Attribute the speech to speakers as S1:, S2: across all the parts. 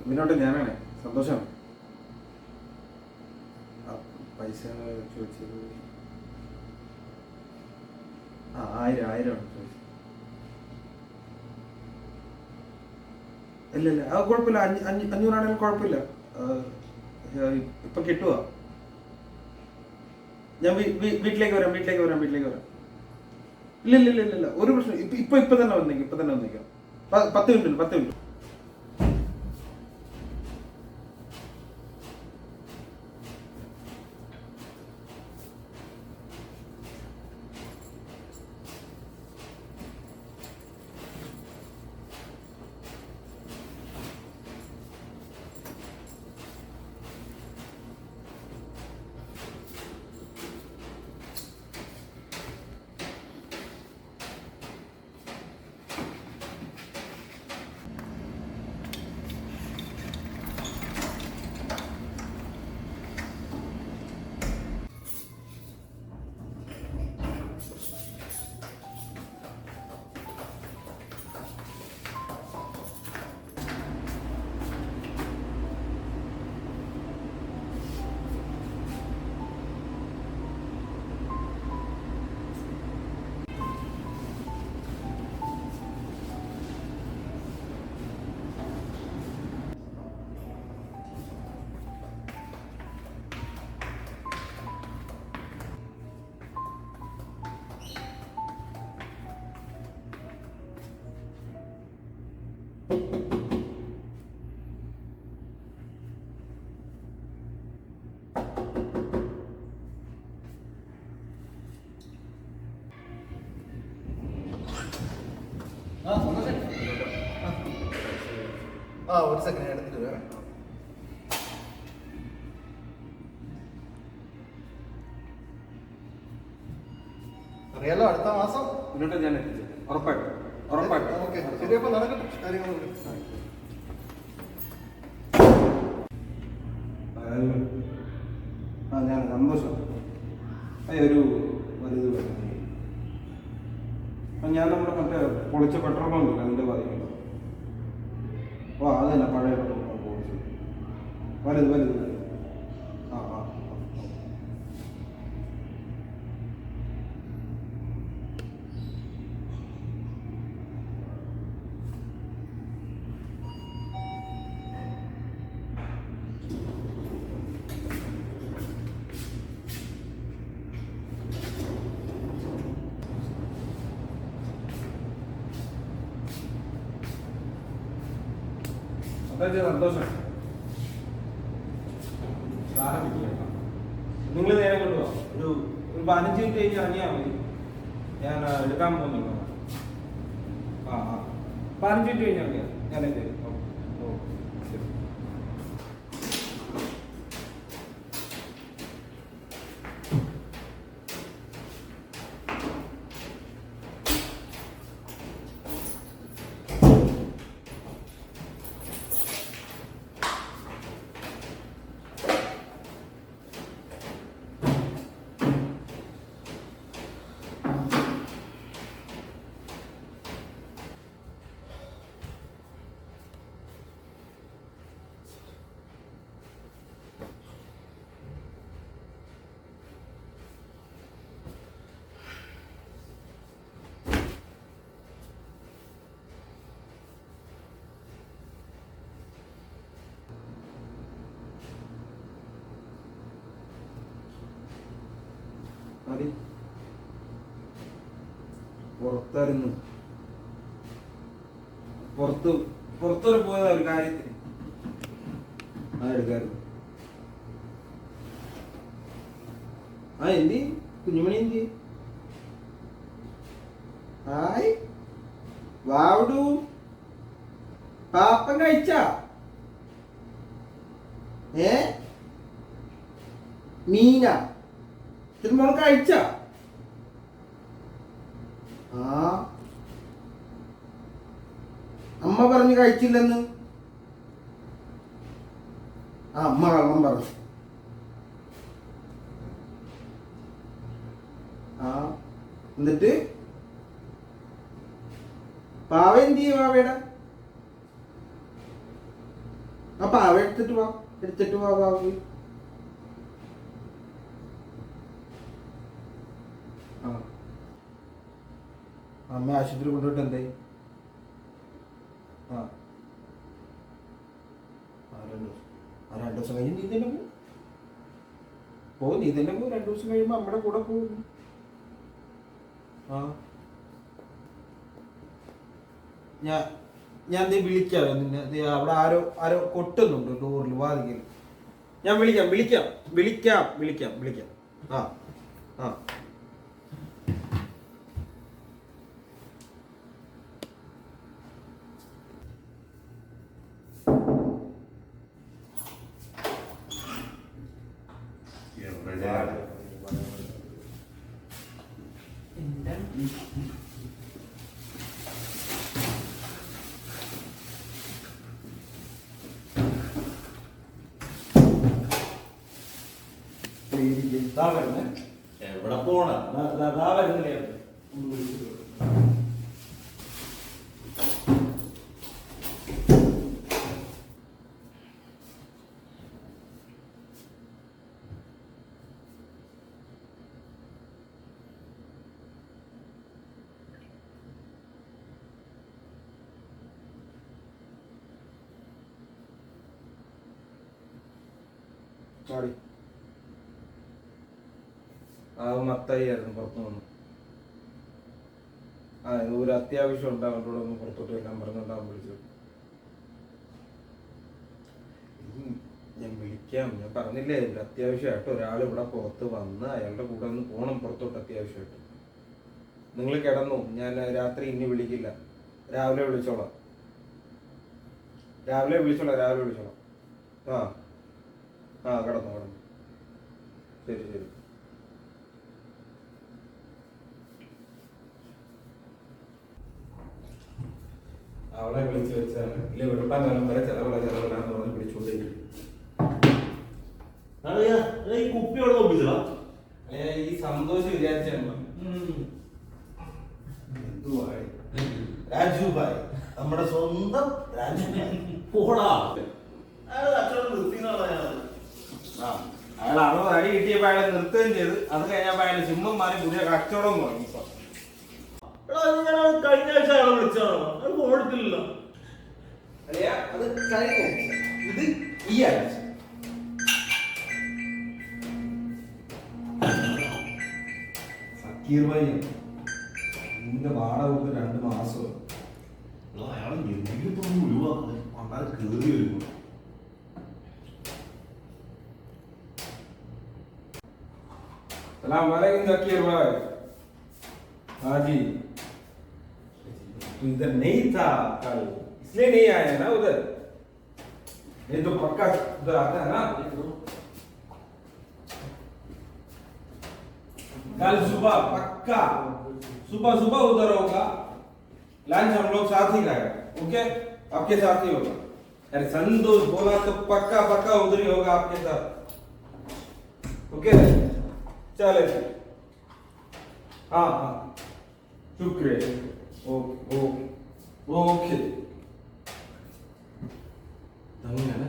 S1: ഇതിനോട്ട് ഞാനാണ് സന്തോഷം. പൈസ ചോദിച്ചത് 1000 ചോദിച്ചത്. ഇല്ല അത് കുഴപ്പമില്ല. 500 കുഴപ്പമില്ല. ഇപ്പൊ കിട്ടുവാ. ഞാൻ വീട്ടിലേക്ക് വരാം. ഇല്ല ഒരു പ്രശ്നം. ഇപ്പൊ തന്നെ വന്നേക്കാം. 10 മിനിറ്റ്.
S2: ഒരു സെക്കൻഡ് എടുത്തിട്ട് വരാം. അറിയാലോ, അടുത്ത മാസം
S1: മുന്നോട്ട് ഞാൻ എത്തിച്ചു. ഉറപ്പായിട്ടും.
S2: ഓക്കെ, ശരി. അപ്പൊ നടക്കട്ടെ കാര്യങ്ങളൊക്കെ.
S1: ഞാൻ സന്തോഷം. ഒരു വലുത് ഞാൻ നമ്മുടെ മറ്റേ പൊളിച്ച പെട്രോൾ പമ്പില്ല, അതിൻ്റെ പറയുന്നത്. അത് തന്നെ, പഴയ പെട്രോൾ പമ്പ് വലുത്. സന്തോഷം. നിങ്ങൾ നേരെ കൊണ്ടുപോകാം. ഒരു 15 മിനിറ്റ് കഴിഞ്ഞ് ഇറങ്ങിയാൽ മതി. ഞാൻ എടുക്കാൻ പോകുന്നുള്ളൂ. 15 മിനിറ്റ് കഴിഞ്ഞ് ഇറങ്ങിയാൽ ഞാൻ എന്തേലും. പുറത്തായിരുന്നു. പുറത്തൊരു പോയ ഒരു കാര്യത്തിന് എടുക്കായിരുന്നു. എന്തി കുഞ്ഞുമണി എന്തി? ഹായ് വാവടു, പാപ്പൻ കഴിച്ച? മീന തിരുമോൾ കഴിച്ച? അമ്മ പറഞ്ഞു കഴിച്ചില്ലെന്ന്. അമ്മ കള്ളം പറഞ്ഞു. എന്നിട്ട് പാവ എന്ത് ചെയ്യും? പാവയുടെ ആ പാവ എടുത്തിട്ട് വാ, എടുത്തിട്ട് വാ പാവ. ആ അമ്മ ആശുപത്രി കൊണ്ടുപോയിട്ട് എന്തായി? ആ 2 ദിവസം കഴിഞ്ഞ് നീ തന്നെ നീ തന്നെ 2 ദിവസം കഴിയുമ്പോ അമ്മയുടെ കൂടെ പോകും. ആ ഞാൻ വിളിക്കാം നിന്നെ. അവിടെ ആരോ കൊട്ടുന്നുണ്ട് ഡോറിൽ, വാതിക്കൽ. ഞാൻ വിളിക്കാം. ആ ആ
S3: എവിടെ പോണ?
S1: ചാടി. അത് മത്തായിരുന്നു പുറത്തു വന്നു. ആ ഒരു അത്യാവശ്യം ഉണ്ട്, അവൻ്റെ കൂടെ ഒന്ന് പുറത്തോട്ട് എല്ലാം പറഞ്ഞുകൊണ്ടാവാൻ വിളിച്ചത്. ഞാൻ വിളിക്കാം, ഞാൻ പറഞ്ഞില്ലേ ഒരു അത്യാവശ്യമായിട്ട് ഒരാൾ ഇവിടെ പുറത്ത് വന്ന് അയാളുടെ കൂടെ ഒന്ന് പോകണം പുറത്തോട്ട് അത്യാവശ്യമായിട്ട്. നിങ്ങൾ കിടന്നു, ഞാൻ രാത്രി ഇനി വിളിക്കില്ല, രാവിലെ വിളിച്ചോളാം. ആ ആ കിടന്നു. ശരി. അവളെ വിളിച്ചു വെച്ചാൽ ഇല്ല വെളുപ്പാൻ കാലം വരെ ചെലവിലാന്ന് പറഞ്ഞ് വിളിച്ചുകൊണ്ടിരിക്കും.
S3: ഈ കുപ്പിയോടെ നോക്കിച്ചടാ.
S1: ഈ സന്തോഷം വിചാരിച്ചാണ് രാജുഭായ്, നമ്മുടെ സ്വന്തം രാജുഭായ്.
S3: പോടാ, കച്ചവടം നിർത്തിയാണ്.
S1: അയാൾ 60 അടി കിട്ടിയപ്പോ അയാളെ നിർത്തുകയും ചെയ്ത്. അത് കഴിഞ്ഞപ്പോ അയാൾ സിംഹം മാറി പുതിയ കച്ചവടം തുടങ്ങി.
S3: കഴിഞ്ഞ ആഴ്ച അയാളെ വിളിച്ചാണോ? അത് ഫോൺ എടുത്തില്ലല്ലോ.
S1: അത് കഴിഞ്ഞ ഇത് ഈ ആഴ്ച. സക്കീർ ഭായി ഇതിന്റെ വാടക കൊടുത്ത് 2 മാസം.
S3: അയാളെ എന്തെങ്കിലും തോന്നി ഒഴിവാക്കുന്നത് കൊണ്ടാൽ കയറി വരുമ്പോ.
S1: सलाम वालेकुम जकीर भाई। हाँ जी, तू इधर नहीं था कल, इसलिए नहीं आया ना उधर। नहीं तो पक्का उधर आता है ना। कल सुबह पक्का सुबह उधर होगा। लंच हम लोग साथ ही खाएगा, ओके? आपके साथ ही होगा। अरे संतोष बोला तो पक्का उधर ही होगा आपके साथ, ओके? चले, हाँ शुक्रिया, ओके തന്നെയാണ്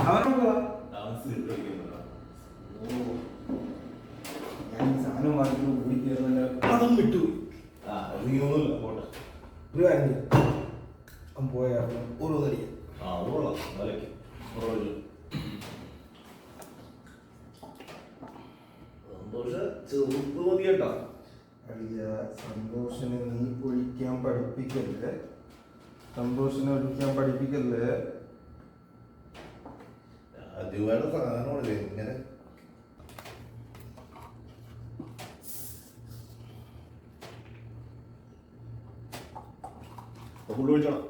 S1: അവനോട് ഞാൻ സാധനം വാങ്ങിച്ചു കൂടി കയറുന്ന അതും വിട്ടു.
S3: ഒന്നുമില്ല, പോട്ടെ.
S1: ഒരു കാര്യം പോയായിരുന്നു ഓരോ തരിക.
S3: അത് കൊള്ളാം, വിലക്ക് സന്തോഷ ചെറുപ്പ് മതി കേട്ടാ.
S1: അടിയ സന്തോഷിനെ നീ ഒഴിക്കാൻ പഠിപ്പിക്കല്ലേ, സന്തോഷിനെ ഒഴിക്കാൻ പഠിപ്പിക്കല്ലേ.
S3: ആദ്യമായിട്ട് സാധനമാണ് ഇങ്ങനെ. ഫുള്ള് വിളിച്ചോളാം.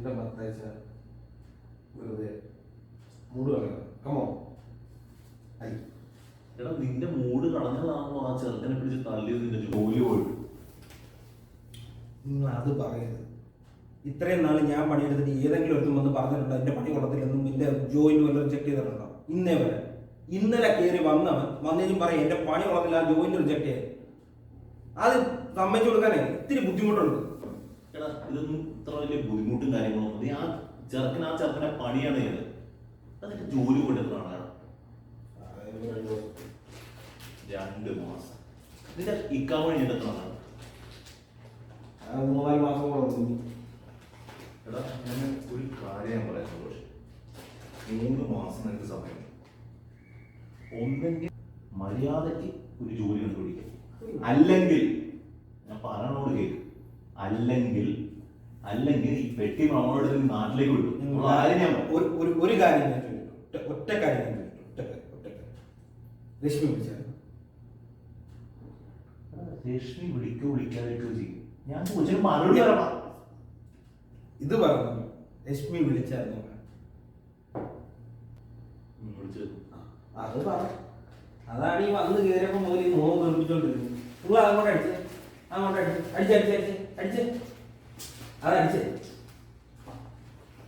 S1: എന്റെ മത്താഴ്ച വെറുതെ മൂട് കളയാം. കമോ ഐ
S3: എടാ നിന്റെ മൂഡ് കളഞ്ഞതാണോ ആ ചെറുക്കനെ പിടിച്ച് തള്ളിയത് നിന്റെ ജോലി പോയിട്ട്?
S1: നിങ്ങൾ അത് പറയരുത്. ഇത്രയും നാൾ ഞാൻ പണിയെടുത്തിട്ട് ഏതെങ്കിലും ഒരുത്തും വന്ന് പറഞ്ഞിട്ടുണ്ടോ എന്റെ പണി കൊള്ളത്തില്ലെന്നും എന്റെ ജോയിന്റ് വല്ലതും ചെക്ക് ചെയ്തിട്ടുണ്ടോ? ഇന്നേ വരെ. ഇന്നലെ കയറി വന്നവൻ വന്നതിനും പറയും എന്റെ പണി കൊള്ളത്തില്ല, ആ ജോയിന്റ് റിജക്ട് ചെയ്ത്. അത് സമ്മതിച്ചു കൊടുക്കാനേ ഇത്തിരി ബുദ്ധിമുട്ടുണ്ട്.
S3: എടാ ഇതൊന്നും ഇത്ര വലിയ ബുദ്ധിമുട്ടും കാര്യങ്ങളും നീ ആ ചെറുക്കനെ പണിയാണ് ചെയ്തത്. അതിന്റെ ജോലി കൊണ്ട് എത്ര ആണ്? 2 മാസം. നിന്റെ ഇക്കാ കഴിഞ്ഞിട്ട് എത്ര ആണ്?
S1: 3-4 മാസം കൂടെ.
S3: എടാ ഞാൻ ഒരു കാര്യം പറയാം സന്തോഷ്. 3 മാസം നിനക്ക് സമയം. ഒന്നെങ്കിൽ മര്യാദയ്ക്ക് ഒരു ജോലി കണ്ടുപിടിക്കുക, അല്ലെങ്കിൽ ഞാൻ പറയണോട് കേൾക്കും, അല്ലെങ്കിൽ ഈ പെട്ടി നമ്മളോട് നാട്ടിലേക്ക് വിട്ടു.
S1: ഒരു കാര്യം ഞാൻ ചോദിച്ചു, ഒറ്റ കാര്യം ഞാൻ ചോദിച്ചു. രശ്മി വിളിച്ചായിരുന്നു.
S3: രശ്മി വിളിക്കാതിരിക്കുകയോ ചെയ്യും. ഞാൻ ചോദിച്ചൊരു മറുപടി തരണം.
S1: ഇത് പറഞ്ഞു രശ്മി വിളിച്ചായിരുന്നു. അത് പറ. അതാണ് ഈ വന്ന് കയറിയപ്പോ മുതൽ ഈ മോഹം നിർമ്മിച്ചോണ്ടിരുന്നത്. നിങ്ങൾ അങ്ങോട്ട് അടിച്ച് അതടിച്ചേ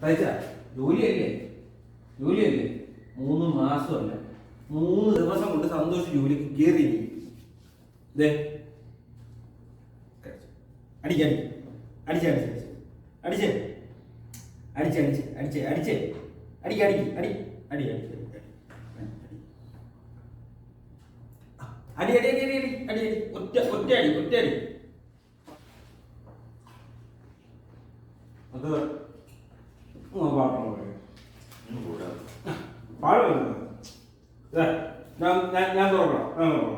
S1: തയ്ച്ച ജോലിയല്ലേ 3 മാസമല്ല 3 ദിവസം കൊണ്ട് സന്തോഷം ജോലിക്ക് കയറി. ഇതേ ഒറ്റയടി. അത് ഞാൻ തുറക്കണം.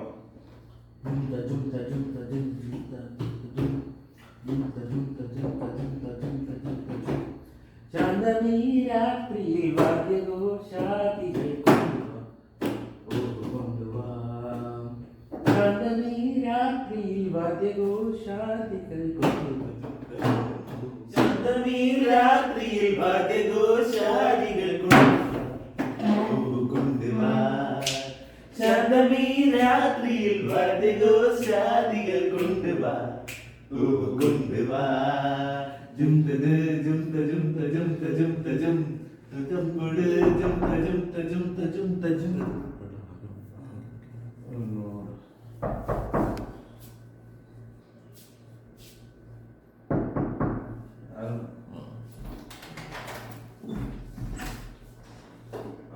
S1: ശാന്തമീരാത്രിയിൽ വാദ്യഘോഷാദികൾ ശാന്തമീരാത്രിയിൽ വാദ്യഘോഷാദികൾ
S3: ശാന്തമീരാത്രിയിൽ വാദ്യഘോഷാദികൾ കൊണ്ടുവാ ശാന്തമീരാത്രിയിൽ വാദ്യഘോഷാദികൾ കൊണ്ടുവാ കൊണ്ടുവാ ജുംതത് ജുംത ജുംത ജുംത ജുംത ജും ജുംത ജുംത ജുംത ജുംത ജുംത ജും.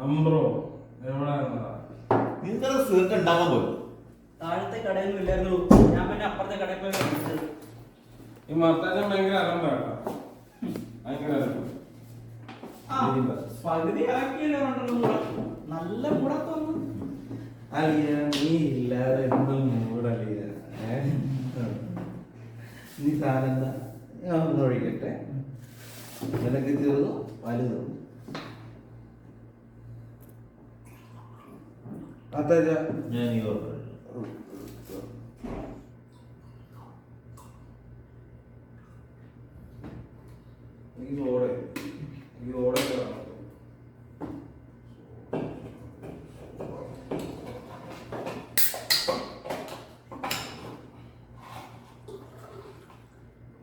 S1: അംബ്രോ എവിടെ
S3: നിനക്കത് സീർട്ട് ഉണ്ടാക്കാൻ പോലും
S4: താഴത്തെ കടയൊന്നും ഇല്ലായിരുന്നു. ഞാൻ പിന്നെ അപ്പുറത്തെ കടയിൽ പോയി മേടിച്ചത്.
S1: ഈ മർത്താജൻ ഭയങ്കര അലമ്പാണ്.
S4: പകുതി ആക്കിയല്ലോ നല്ല കൂടെ തോന്നുന്നു.
S1: അലിയ നീ ഇല്ലാതെ എന്തും മൂടലിയ. നീ താനെന്താ ഞാൻ ഒന്ന് ഒഴിക്കട്ടെ. നിനക്ക് ചെറുതോ വലുതോ? മർത്താജ
S3: ഞാൻ ഈ
S1: ഈ ഓടെ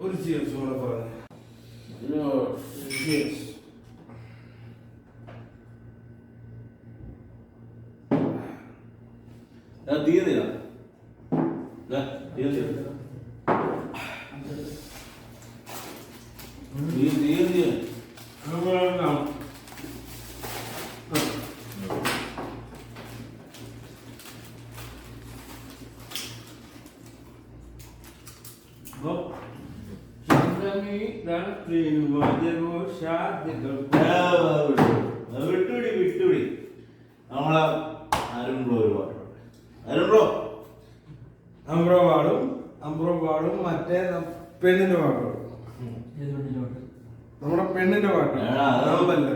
S1: ഒരു ചിയേഴ്സ് കൂടെ പറഞ്ഞു.
S3: തീയതിയാ വിട്ടുപിടി നമ്മളെ അരുൺ ബ്രോ ഒരു പാട്ടുണ്ട്.
S1: അംബ്രോ പാടും മറ്റേ പെണ്ണിന്റെ പാട്ടും. നമ്മുടെ പെണ്ണിന്റെ പാട്ട്
S3: അത് വേണ്ട.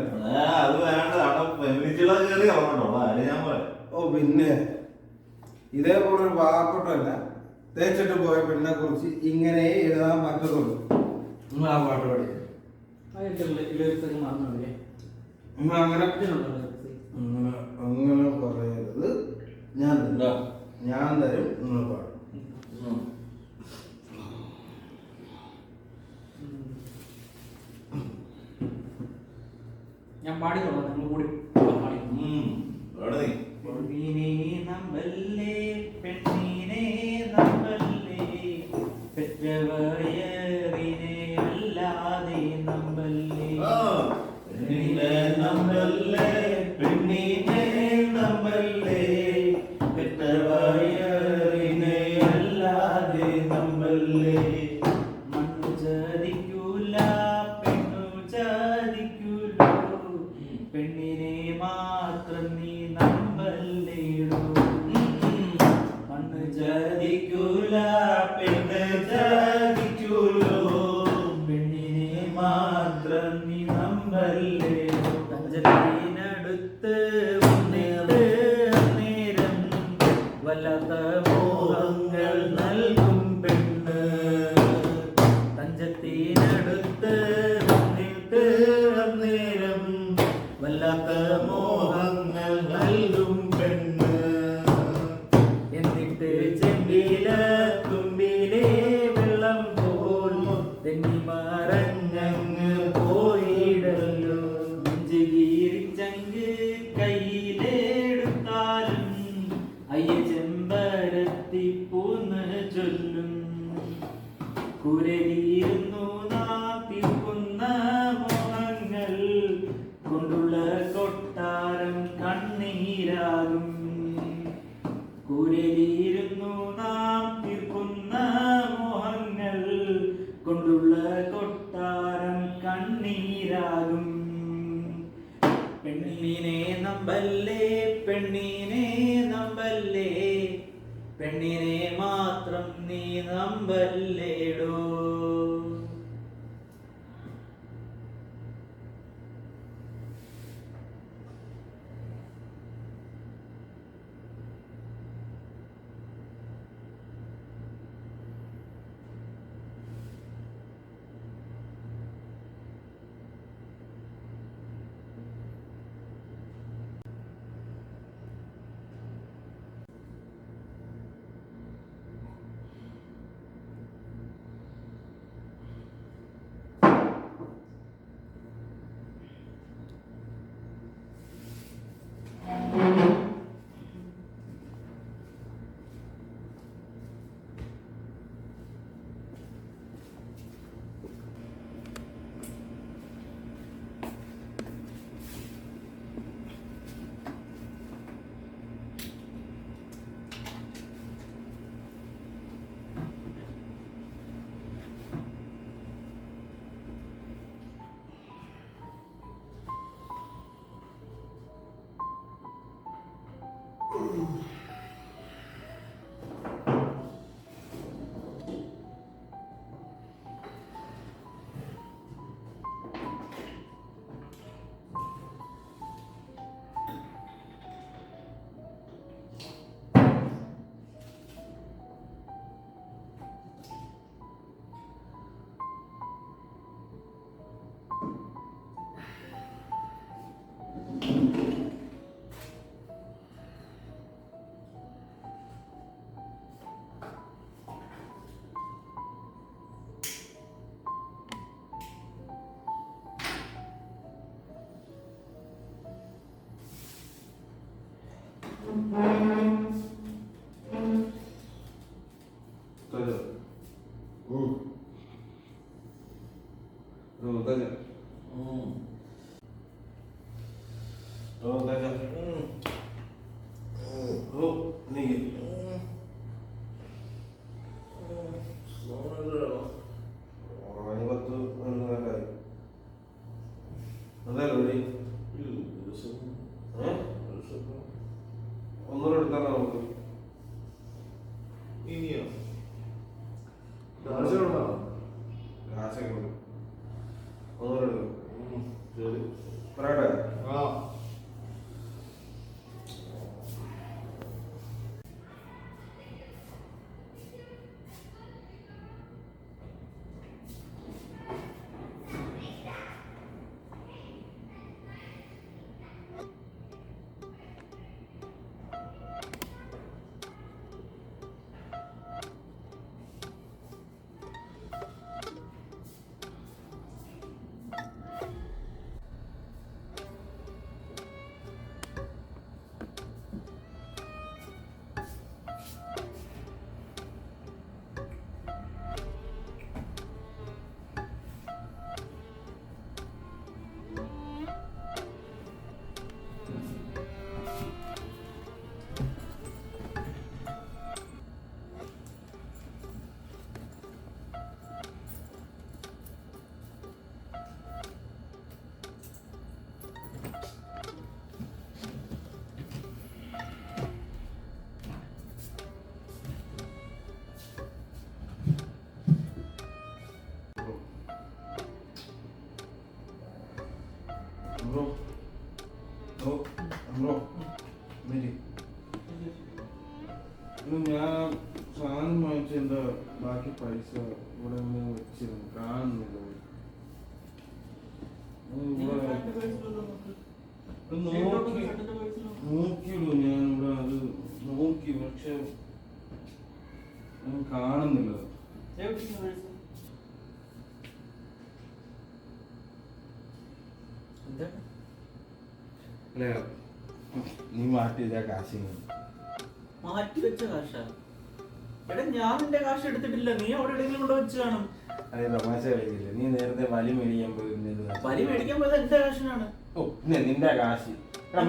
S3: കയറി ഇറങ്ങണ്ടോ? ഞാൻ പറയാം.
S1: ഓ പിന്നെ ഇതേപോലെ ഒരു പാവപ്പെട്ടല്ല തേച്ചിട്ട് പോയ പെണ്ണിനെ കുറിച്ച് ഇങ്ങനെ എഴുതാൻ പറ്റത്തുള്ളൂ. നിങ്ങൾ ആ പാട്ട് പാടി
S4: ലിറിക്സ് മറന്നു
S1: അങ്ങനെ
S4: ഇതിനുള്ള lyrics.
S1: അങ്ങനെ അങ്ങനെ പറയരുത്. ഞാൻ തരും. ഞാൻ തരും, നിങ്ങൾ പാടും.
S4: ഞാൻ പാടിക്കോളാം, നമ്മൾ കൂടി പാടി. പെണ്ണിനെ നമ്പല്ലേ, പെണ്ണിനെ നമ്പല്ലേ, പെറ്റവയറിനെ അല്ലാതെ നമ്പല്ലേ.
S3: പെണ്ണിനെ നമ്പല്ലേ, പെണ്ണിനെ നമ്പല്ലേ, പെറ്റവയറിനെ അല്ലാതെ നമ്പല്ലേ.
S4: മണ്ണു ചതിക്കൂല, പെണ്ണു ചതിക്കൂലോ, പെണ്ണിനെ മാത്രം നീ നമ്പല്ലേടോ. മണ്ണ് ചതിക്കൂല, പെണ്ണ് ചതിക്കൂലോ, പെണ്ണിനെ മാത്രം നീ നമ്പല്ലേടോ. തഞ്ചത്തിനടുത്ത് വന്നിട്ട് നേരം വല്ലാത്ത മോഹങ്ങൾ നൽകും പെണ്ണ്. തഞ്ചത്തിനടുത്ത് വന്നിട്ട് നേരം വല്ലാത്ത മോഹങ്ങൾ നൽകും പെണ്ണ്. എന്നിട്ട് ചെമ്പില തുമ്പിലെ വെള്ളം പോൽ തെന്നി മറഞ്ഞങ്ങ് പോയിടല്ലോ. നെഞ്ച് കീറിച്ചങ്ക് കയ്യിലെടുത്താലും അയ്യ ചെമ്പരത്തി പൂന്ന് ചൊല്ലും. കുരലിയിരുന്നു നാം തീർക്കുന്ന മോഹങ്ങൾ കൊണ്ടുള്ള കൊട്ടാരം കണ്ണീരാകും. കുരലിയിരുന്നു നാം തീർക്കുന്ന മോഹങ്ങൾ കൊണ്ടുള്ള കൊട്ടാരം കണ്ണീരാകും. പെണ്ണിനെ നമ്പല്ലേ, പെണ്ണിനെ നമ്പല്ലേ, പെണ്ണിനെ മാത്രം നീ നമ്പല്ലേടോ.
S1: ഒന്നുകൂടെ എടുത്താൽ നമുക്ക്
S3: ഇനിയോ
S1: കാശൊക്കെ ഉണ്ട്. ഒന്നുകൂടെ എടുക്കും.
S3: ശരി
S1: പറയട്ടെ?
S3: ആ
S1: ബ്രോ ബ്രോ ബ്രോ വരി. ഞാൻ സാധനം വാങ്ങിച്ചതിന്റെ ബാക്കി പൈസ ഇവിടെ വെച്ചിരുന്നു, കാണുന്നില്ല. നോക്കിയുള്ളൂ ഞാൻ ഇവിടെ, അത് നോക്കി പക്ഷെ കാണുന്നില്ല. അല്ലേ നീ മാറ്റിയ കാശ്
S4: മാറ്റി വെച്ച കാശാ? എടാ ഞാൻ നിന്റെ കാശ് എടുത്തിട്ടില്ല, നീ അവിടെ എവിടെയെങ്കിലും കൊണ്ട് വെച്ച് കാണും.
S1: അതെ തമാശ കളിക്കില്ല. നീ നേരത്തെ വലി മേടിക്കാൻ പോയി.
S4: വലി മേടിക്കാൻ പോയത് എന്റെ കാശിനാണ്.
S1: ഓ പിന്നെ നിന്റെ കാശ്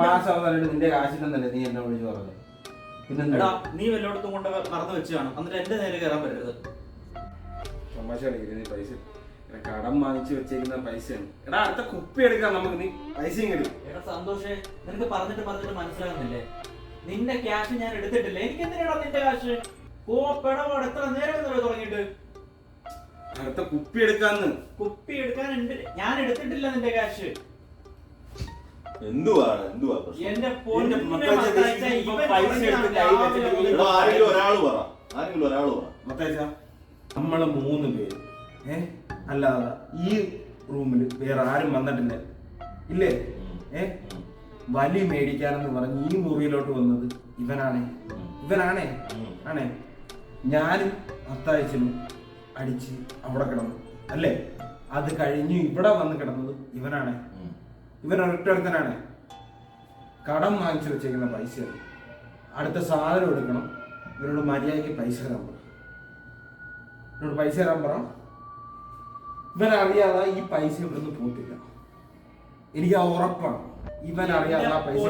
S1: മാസം അവസാനം നിന്റെ കാശിനെന്നല്ലേ നീ എന്നെ വിളിച്ചു പറഞ്ഞത്?
S4: എടാ നീ വല്ലോടത്തും കൊണ്ട് മറന്നു വെച്ച് കാണും, എന്നിട്ട് എന്റെ നേരെ കയറാൻ പറ്റരുത്.
S1: തമാശ കളിക്കില്ല. നീ പൈസ കടം വാങ്ങിച്ചു വെച്ചേക്കുന്ന പൈസയാണ്. എടാ അടുത്ത കുപ്പി എടുക്കാം നമുക്ക്, നീ പൈസയും കിട്ടും.
S4: എടാ സന്തോഷേ, നിനക്ക് പറഞ്ഞിട്ട് മനസ്സിലാകുന്നില്ലേ? നിന്റെ ക്യാഷ് ഞാൻ എടുത്തിട്ടില്ല. എനിക്ക് എന്തിനാടാ നിന്റെ കാശ്? ഓ പെടപാട് എത്ര നേരം തുടങ്ങിയിട്ട്.
S1: അടുത്ത കുപ്പി എടുക്കാന്ന്.
S4: കുപ്പി എടുക്കാനുണ്ട്, ഞാൻ എടുത്തിട്ടില്ല നിന്റെ കാശ്.
S3: എന്തുവാ
S4: എന്റെ
S3: ആരെങ്കിലും ഒരാള് പറ.
S1: നമ്മള് 3 പേര് അല്ലാതെ ഈ റൂമില് വേറെ ആരും വന്നിട്ടില്ല ഇല്ലേ? വലി മേടിക്കാനെന്ന് പറഞ്ഞ് ഈ മുറിയിലോട്ട് വന്നത് ഇവനാണേ ആണേ. ഞാനും അത്താഴ്ചനും അടിച്ച് അവിടെ കിടന്നു അല്ലേ? അത് കഴിഞ്ഞ് ഇവിടെ വന്ന് കിടന്നത് ഇവനാണേ. ഇവൻ ഒരൊറ്റൊരുത്തനാണ്. കടം വാങ്ങിച്ചു വെച്ചേക്കുന്ന പൈസ, അടുത്ത സാധനം എടുക്കണം. ഇവരോട് മര്യാദയ്ക്ക് പൈസ തരാൻ പറ. ഇവരോട് പൈസ തരാൻ പറ. ഇവനറിയാതെ ഈ പൈസ ഇവിടുന്ന് പോയിട്ടില്ല. എനിക്ക് ഉറപ്പാണ്. ഇവനറിയാതെ ആ പൈസ.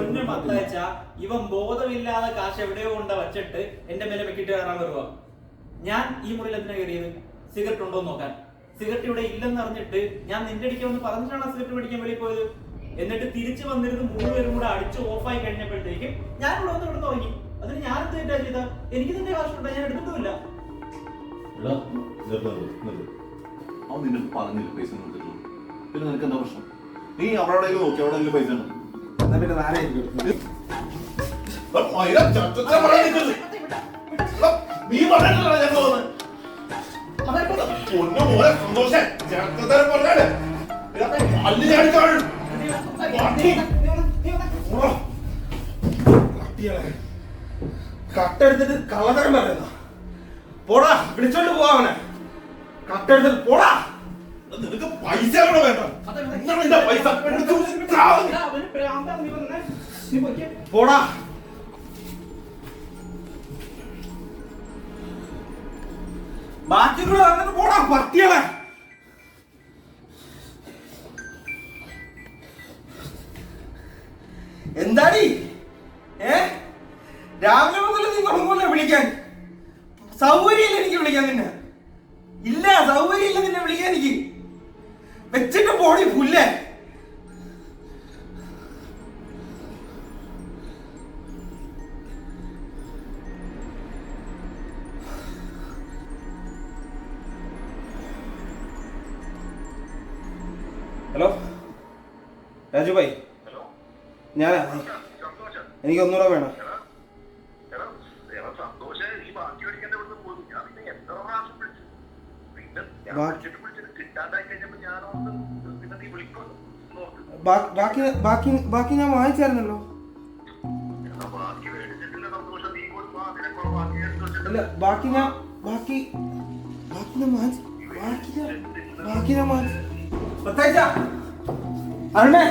S4: ഇവൻ ബോധമില്ലാതെ കാശ് എവിടെയോ കൊണ്ട് വച്ചിട്ട് എന്റെ മേലെ വെക്കിട്ട് കയറാൻ വരുക. ഞാൻ ഈ മുറിയിൽ എന്തിനാ കയറിയത്? സിഗരറ്റ് ഉണ്ടോ നോക്കാൻ. സിഗരറ്റ് ഇവിടെ ഇല്ലെന്ന് അറിഞ്ഞിട്ട് ഞാൻ നിന്റെ അടിക്കാൻ വന്ന് പറഞ്ഞിട്ടാണ് സിഗരറ്റ് മേടിക്കാൻ വെളിയിൽ പോയത്. എന്നിട്ട് തിരിച്ചു വന്നിരുന്ന് 3 പേരും കൂടെ അടിച്ച് ഓഫായി കഴിഞ്ഞപ്പോഴത്തേക്കും ഞാൻ ഇവിടെ വന്ന് ഇവിടെ തുടങ്ങി. അതിന് ഞാൻ എന്ത് തെറ്റാ ചെയ്ത? എനിക്ക് നിന്റെ കാശുണ്ടോ? ഞാൻ എടുത്തിട്ടുമില്ല.
S3: അവൻ നിന്റെ പറഞ്ഞില്ല പൈസ കൊടുത്തിട്ടുള്ളൂ. പിന്നെ നിനക്ക് എന്താ പ്രശ്നം? നീ അവിടെ നോക്കി, അവിടെ പൈസ ഉണ്ട്.
S1: എന്നാ പിന്നെ നാളെ
S3: നീ പറഞ്ഞിട്ടുള്ള സന്തോഷം
S1: കട്ടെടുത്തിട്ട് കള്ളതരം പറയുന്ന പോടാ, വിളിച്ചോണ്ട് പോവാവനെ. കട്ടെടുത്തിട്ട് പോടാ.
S3: നിനക്ക് പൈസ വേണ്ട. പൈസ
S1: പോടാ. ബാക്കി കൂടെ വന്നിട്ട് പോടാ പട്ടികളെ. എന്താടി രാവിലെ മുതൽ നീ തുടങ്ങുമല്ലോ വിളിക്കാൻ? സൗകര്യമില്ല എനിക്ക് വിളിക്കാൻ നിന്നെ. ഇല്ല സൗകര്യമില്ല നിന്നെ വിളിക്കാൻ എനിക്ക്. വെച്ചിട്ട് പോടി പുല്ലേ. ഹലോ രാജു ഭായി, ഞാനാ. എനിക്ക് ഒന്നുകൂടെ വേണം. ബാക്കി ഞാൻ വാങ്ങിച്ചായിരുന്നല്ലോ. അല്ല ബാക്കി ഞാൻ വാങ്ങിച്ചു. അരുണേ